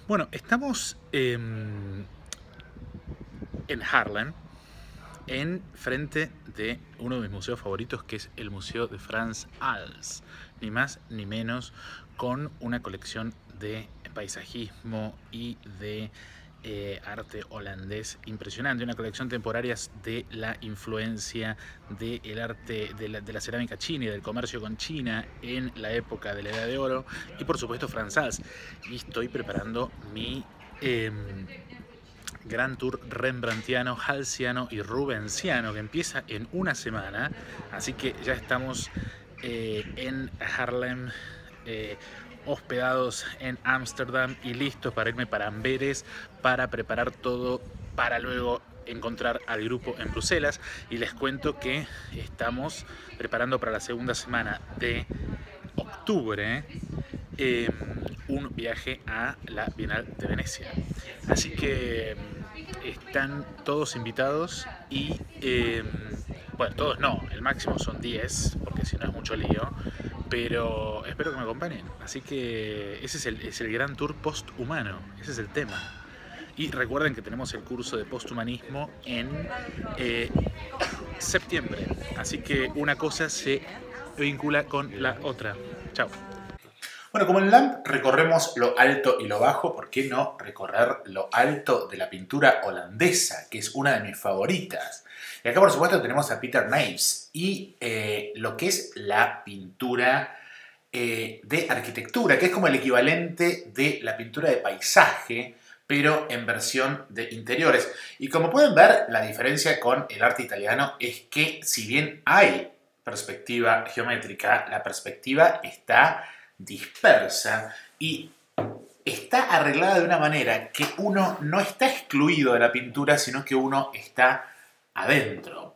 Bueno, estamos en Haarlem, en frente de uno de mis museos favoritos, que es el Museo de Frans Hals, ni más ni menos, con una colección de paisajismo y de arte holandés impresionante, una colección temporaria de la influencia del arte de la cerámica china y del comercio con China en la época de la Edad de Oro, y por supuesto Frans Hals. Y estoy preparando mi gran tour rembrandtiano, halsiano y rubensiano, que empieza en una semana, así que ya estamos en Haarlem, hospedados en Ámsterdam y listos para irme para Amberes, para preparar todo para luego encontrar al grupo en Bruselas. Y les cuento que estamos preparando para la segunda semana de octubre un viaje a la Bienal de Venecia. Así que están todos invitados y, bueno, todos no, el máximo son 10, porque si no es mucho lío, pero espero que me acompañen. Así que ese es el gran tour posthumano, ese es el tema. Y recuerden que tenemos el curso de posthumanismo en septiembre, así que una cosa se vincula con la otra. Chao. Bueno, como en LAMP recorremos lo alto y lo bajo, ¿por qué no recorrer lo alto de la pintura holandesa, que es una de mis favoritas? Y acá, por supuesto, tenemos a Pieter Nijs y lo que es la pintura de arquitectura, que es como el equivalente de la pintura de paisaje, pero en versión de interiores. Y como pueden ver, la diferencia con el arte italiano es que, si bien hay perspectiva geométrica, la perspectiva está dispersa y está arreglada de una manera que uno no está excluido de la pintura, sino que uno está adentro.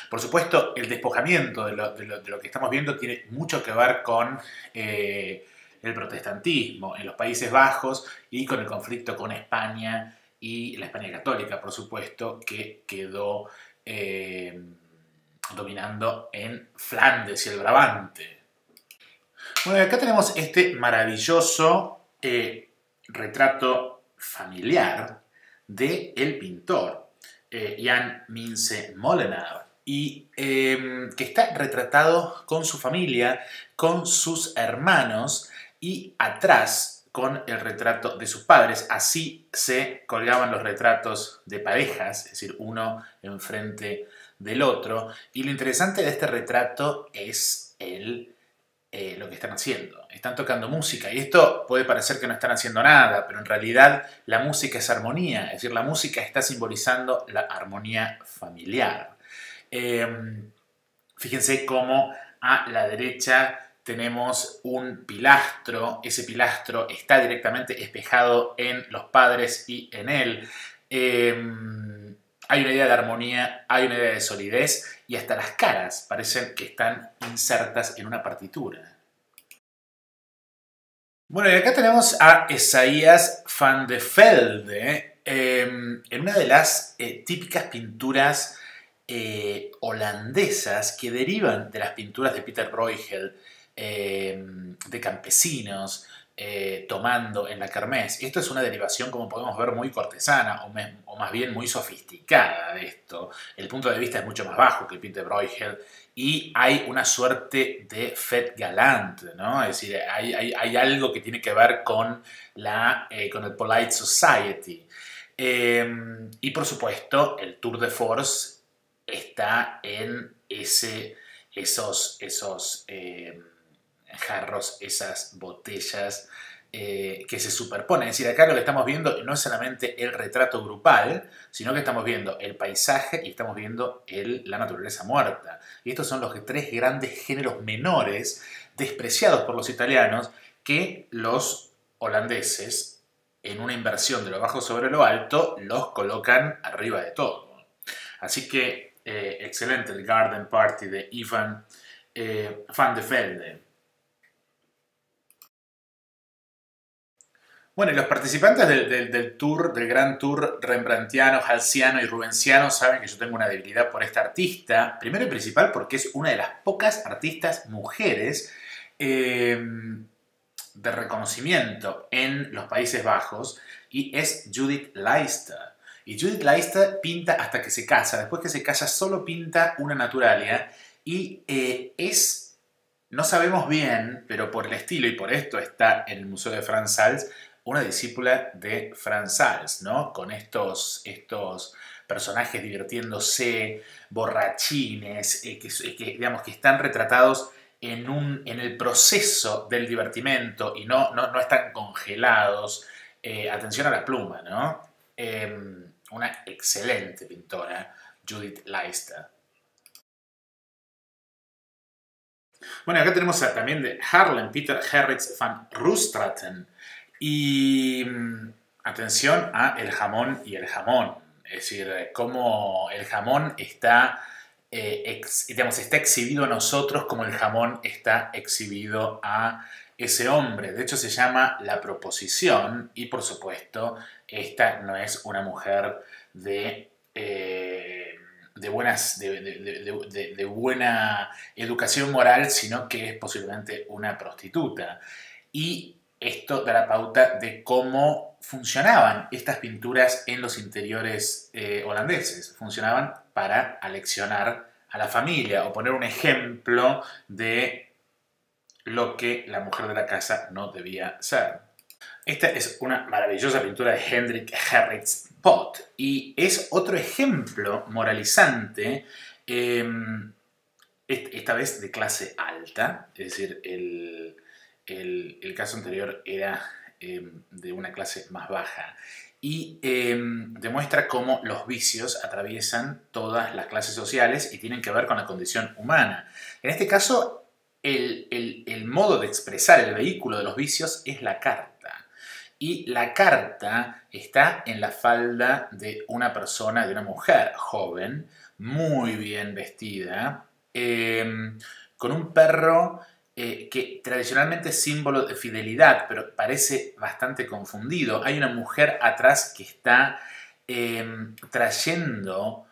Por supuesto, el despojamiento de lo que estamos viendo tiene mucho que ver con el protestantismo en los Países Bajos y con el conflicto con España y la España católica, por supuesto, que quedó dominando en Flandes y el Brabante. Bueno, acá tenemos este maravilloso retrato familiar del pintor Jan Mince Molenaar, y que está retratado con su familia, con sus hermanos y atrás con el retrato de sus padres. Así se colgaban los retratos de parejas, es decir, uno enfrente del otro. Y lo interesante de este retrato es lo que están haciendo. Están tocando música y esto puede parecer que no están haciendo nada, pero en realidad la música es armonía, es decir, la música está simbolizando la armonía familiar. Fíjense cómo a la derecha tenemos un pilastro, ese pilastro está directamente espejado en los padres y en él. Hay una idea de armonía, hay una idea de solidez y hasta las caras parecen que están insertas en una partitura. Bueno, y acá tenemos a Esaias van de Velde en una de las típicas pinturas holandesas que derivan de las pinturas de Pieter Bruegel, de campesinos tomando en la kermés. Esto es una derivación, como podemos ver, muy cortesana o más bien muy sofisticada de esto. El punto de vista es mucho más bajo que el Pieter Bruegel y hay una suerte de fête galante, ¿no? Es decir, hay algo que tiene que ver con con el polite society. Y por supuesto, el tour de force está en esos jarros, esas botellas que se superponen. Es decir, acá lo que estamos viendo no es solamente el retrato grupal, sino que estamos viendo el paisaje y estamos viendo la naturaleza muerta. Y estos son los tres grandes géneros menores despreciados por los italianos que los holandeses, en una inversión de lo bajo sobre lo alto, los colocan arriba de todo. Así que excelente el Garden Party de Ivan van de Velde. Bueno, y los participantes del tour, del gran tour rembrandtiano, halsiano y rubensiano saben que yo tengo una debilidad por esta artista. Primero y principal porque es una de las pocas artistas mujeres de reconocimiento en los Países Bajos y es Judith Leister. Y Judith Leister pinta hasta que se casa. Después que se casa solo pinta una naturalia y no sabemos bien, pero por el estilo y por esto está en el Museo de Frans Hals, una discípula de Frans Hals, ¿no? Con estos personajes divirtiéndose, borrachines, digamos, que están retratados en el proceso del divertimento y no están congelados. Atención a la pluma, ¿no? Una excelente pintora, Judith Leister. Bueno, acá tenemos también de Haarlem, Peter Gerrits van Roostraten. Y atención a el jamón y el jamón. Es decir, cómo el jamón está, está exhibido a nosotros como el jamón está exhibido a ese hombre. De hecho, se llama La Proposición y, por supuesto, esta no es una mujer de buena educación moral, sino que es posiblemente una prostituta. Y esto da la pauta de cómo funcionaban estas pinturas en los interiores holandeses. Funcionaban para aleccionar a la familia o poner un ejemplo de lo que la mujer de la casa no debía ser. Esta es una maravillosa pintura de Hendrik Gerrits Pot y es otro ejemplo moralizante, esta vez de clase alta, es decir, el caso anterior era de una clase más baja y demuestra cómo los vicios atraviesan todas las clases sociales y tienen que ver con la condición humana. En este caso, el modo de expresar el vehículo de los vicios es la carta. Y la carta está en la falda de una persona, de una mujer joven, muy bien vestida, con un perro que tradicionalmente es símbolo de fidelidad, pero parece bastante confundido. Hay una mujer atrás que está trayendo,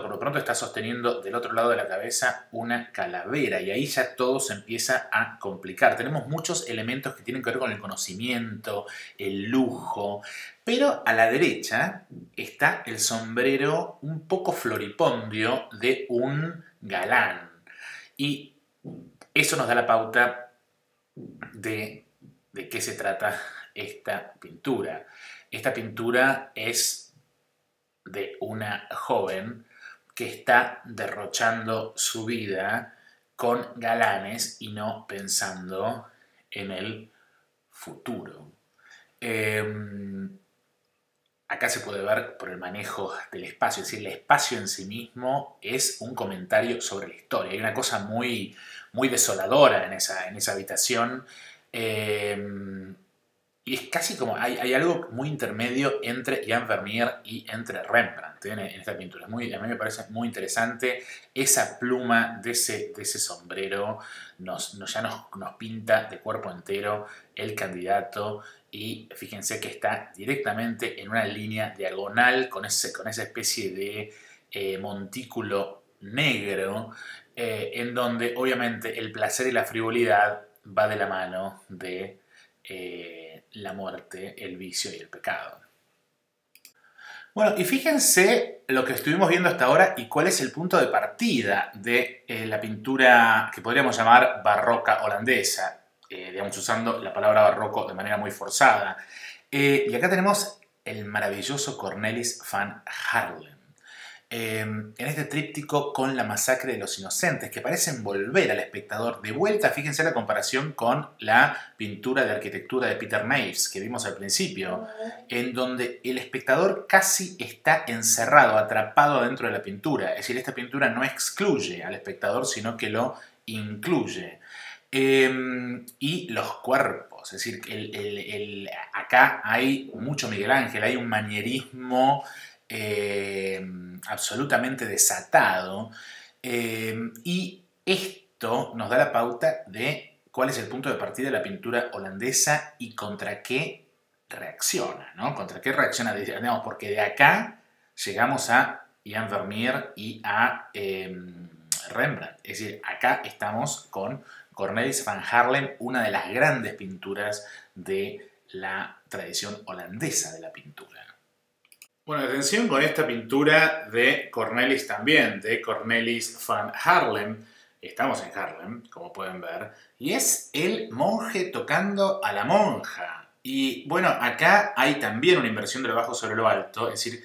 por lo pronto está sosteniendo del otro lado de la cabeza una calavera y ahí ya todo se empieza a complicar. Tenemos muchos elementos que tienen que ver con el conocimiento, el lujo, pero a la derecha está el sombrero un poco floripondio de un galán y eso nos da la pauta de qué se trata esta pintura. Esta pintura es de una joven que está derrochando su vida con galanes y no pensando en el futuro. Acá se puede ver por el manejo del espacio, es decir, el espacio en sí mismo es un comentario sobre la historia. Hay una cosa muy, muy desoladora en esa habitación. Y es casi como, hay algo muy intermedio entre Jan Vermeer y entre Rembrandt en esta pintura. A mí me parece muy interesante. Esa pluma de ese sombrero ya nos pinta de cuerpo entero el candidato. Y fíjense que está directamente en una línea diagonal con esa especie de montículo negro, en donde obviamente el placer y la frivolidad va de la mano de la muerte, el vicio y el pecado. Bueno, y fíjense lo que estuvimos viendo hasta ahora y cuál es el punto de partida de la pintura que podríamos llamar barroca holandesa, digamos usando la palabra barroco de manera muy forzada. Y acá tenemos el maravilloso Cornelis van Haarlem. En este tríptico con la masacre de los inocentes, que parece envolver al espectador de vuelta. Fíjense la comparación con la pintura de arquitectura de Peter Maes que vimos al principio, en donde el espectador casi está encerrado, atrapado dentro de la pintura. Es decir, esta pintura no excluye al espectador, sino que lo incluye. Y los cuerpos, es decir, acá hay mucho Miguel Ángel, hay un manierismo absolutamente desatado, y esto nos da la pauta de cuál es el punto de partida de la pintura holandesa y contra qué reacciona, ¿no? Contra qué reacciona, digamos, porque de acá llegamos a Jan Vermeer y a Rembrandt, es decir, acá estamos con Cornelis van Haarlem, una de las grandes pinturas de la tradición holandesa de la pintura. Bueno, atención con esta pintura de Cornelis también, de Cornelis van Haarlem. Estamos en Haarlem, como pueden ver, y es el monje tocando a la monja. Y bueno, acá hay también una inversión de lo bajo sobre lo alto, es decir,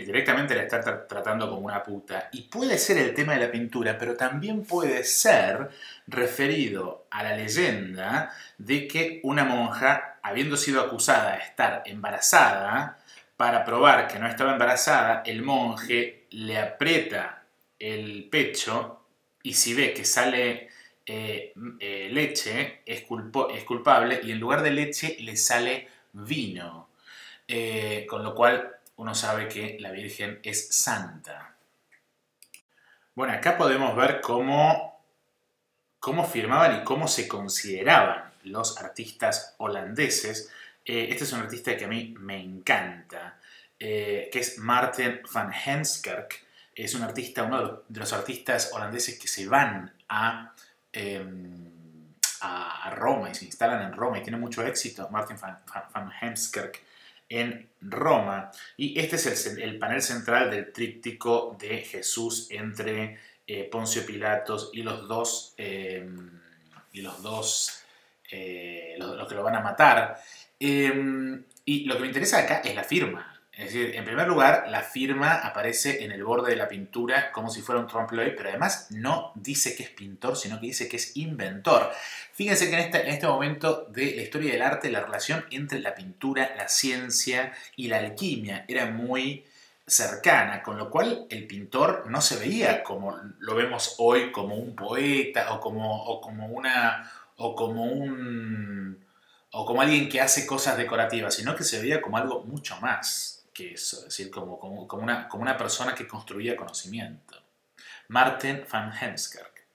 directamente la está tratando como una puta. Y puede ser el tema de la pintura, pero también puede ser referido a la leyenda de que una monja, habiendo sido acusada de estar embarazada, para probar que no estaba embarazada, el monje le aprieta el pecho y si ve que sale leche, es culpable, y en lugar de leche le sale vino. Con lo cual uno sabe que la Virgen es santa. Bueno, acá podemos ver cómo firmaban y cómo se consideraban los artistas holandeses. Este es un artista que a mí me encanta, que es Maarten van Heemskerk. Es un artista, uno de los artistas holandeses que se van a Roma y se instalan en Roma y tiene mucho éxito, Maarten van Heemskerk, en Roma. Y este es el panel central del tríptico de Jesús entre Poncio Pilatos y los que lo van a matar. Y lo que me interesa acá es la firma. Es decir, en primer lugar, la firma aparece en el borde de la pintura como si fuera un trompe-l'œil, pero además no dice que es pintor, sino que dice que es inventor. Fíjense que en este momento de la historia del arte, la relación entre la pintura, la ciencia y la alquimia era muy cercana, con lo cual el pintor no se veía como lo vemos hoy, como un poeta o como alguien que hace cosas decorativas, sino que se veía como algo mucho más que eso, es decir, como una persona que construía conocimiento. Maarten van Heemskerk.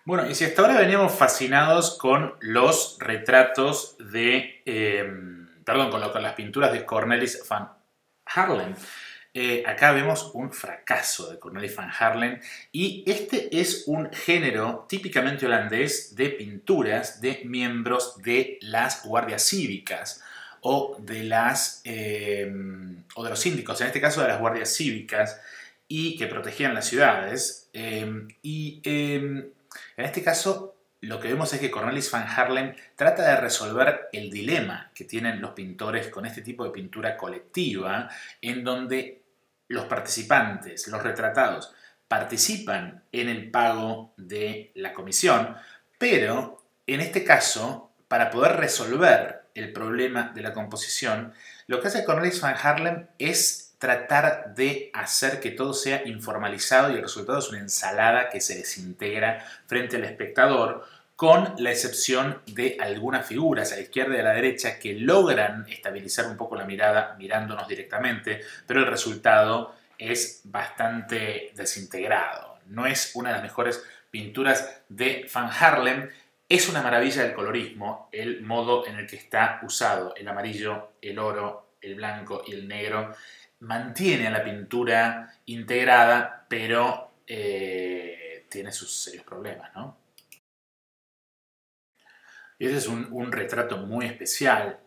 Bueno, y si hasta ahora veníamos fascinados con los retratos con las pinturas de Cornelis van Haarlem, acá vemos un fracaso de Cornelis van Haarlem, y este es un género típicamente holandés de pinturas de miembros de las guardias cívicas o de los síndicos, en este caso de las guardias cívicas, y que protegían las ciudades. En este caso, lo que vemos es que Cornelis van Haarlem trata de resolver el dilema que tienen los pintores con este tipo de pintura colectiva, en donde los participantes, los retratados, participan en el pago de la comisión, pero en este caso, para poder resolver el problema de la composición, lo que hace Cornelis van Haarlem es tratar de hacer que todo sea informalizado y el resultado es una ensalada que se desintegra frente al espectador, con la excepción de algunas figuras a la izquierda y a la derecha que logran estabilizar un poco la mirada mirándonos directamente, pero el resultado es bastante desintegrado. No es una de las mejores pinturas de van Haarlem. Es una maravilla del colorismo, el modo en el que está usado el amarillo, el oro, el blanco y el negro. Mantiene a la pintura integrada, pero tiene sus serios problemas, ¿no? Y ese es un retrato muy especial.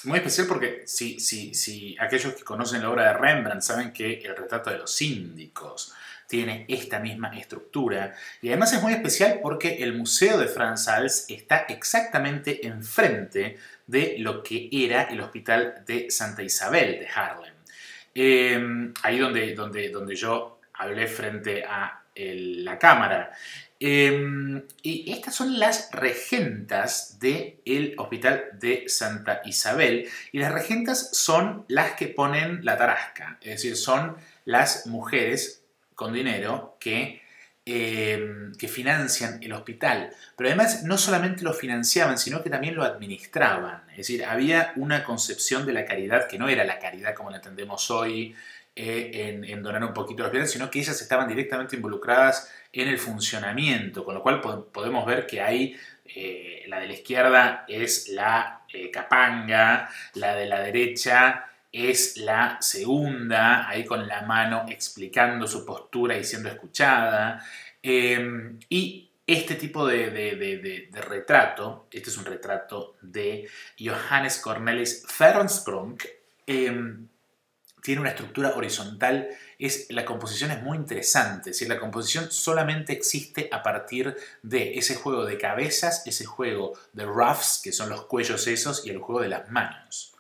Muy especial porque si aquellos que conocen la obra de Rembrandt saben que el retrato de los síndicos tiene esta misma estructura. Y además es muy especial porque el Museo de Frans Hals está exactamente enfrente de lo que era el Hospital de Santa Isabel de Haarlem. Ahí donde yo hablé frente a la cámara. Y estas son las regentas del Hospital de Santa Isabel, y las regentas son las que ponen la tarasca, es decir, son las mujeres con dinero que financian el hospital. Pero además no solamente lo financiaban, sino que también lo administraban. Es decir, había una concepción de la caridad que no era la caridad como la entendemos hoy, en donar un poquito al hospital, sino que ellas estaban directamente involucradas en el funcionamiento, con lo cual podemos ver que hay la de la izquierda es la capanga, la de la derecha es la segunda, ahí con la mano explicando su postura y siendo escuchada. Y este tipo de retrato, este es un retrato de Johannes Cornelis Fernsprung, tiene una estructura horizontal, la composición es muy interesante, la composición solamente existe a partir de ese juego de cabezas, ese juego de ruffs, que son los cuellos esos, y el juego de las manos.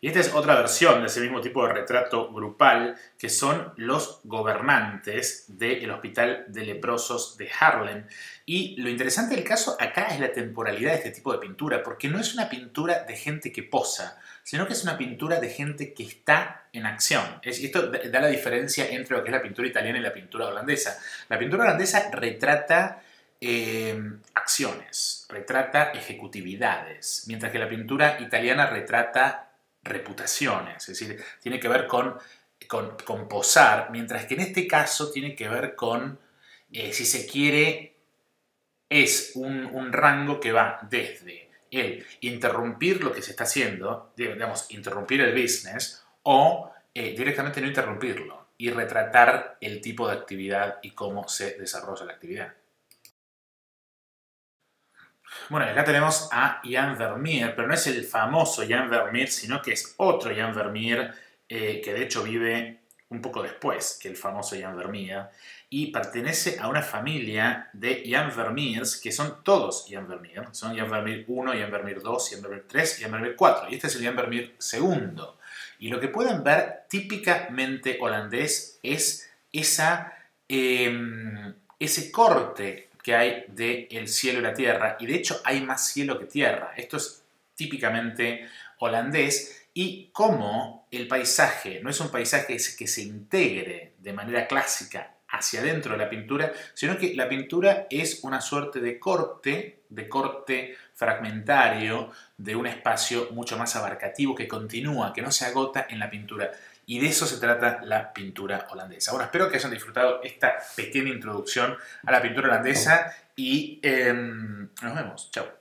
Y esta es otra versión de ese mismo tipo de retrato grupal, que son los gobernantes del Hospital de Leprosos de Haarlem. Y lo interesante del caso acá es la temporalidad de este tipo de pintura, porque no es una pintura de gente que posa, sino que es una pintura de gente que está en acción. Esto da la diferencia entre lo que es la pintura italiana y la pintura holandesa. La pintura holandesa retrata acciones, retrata ejecutividades, mientras que la pintura italiana retrata reputaciones, es decir, tiene que ver con posar, mientras que en este caso tiene que ver con, si se quiere, es un rango que va desde el interrumpir lo que se está haciendo, digamos, interrumpir el business, o directamente no interrumpirlo y retratar el tipo de actividad y cómo se desarrolla la actividad. Bueno, acá tenemos a Jan Vermeer, pero no es el famoso Jan Vermeer, sino que es otro Jan Vermeer, que de hecho vive un poco después que el famoso Jan Vermeer, y pertenece a una familia de Jan Vermeers, que son todos Jan Vermeer. Son Jan Vermeer 1, Jan Vermeer 2, Jan Vermeer 3 y Jan Vermeer 4. Y este es el Jan Vermeer segundo. Y lo que pueden ver típicamente holandés es ese corte que hay del cielo y la tierra, y de hecho hay más cielo que tierra. Esto es típicamente holandés, y como el paisaje no es un paisaje que se integre de manera clásica hacia adentro de la pintura, sino que la pintura es una suerte de corte fragmentario de un espacio mucho más abarcativo que continúa, que no se agota en la pintura. Y de eso se trata la pintura holandesa. Bueno, espero que hayan disfrutado esta pequeña introducción a la pintura holandesa y nos vemos. Chao.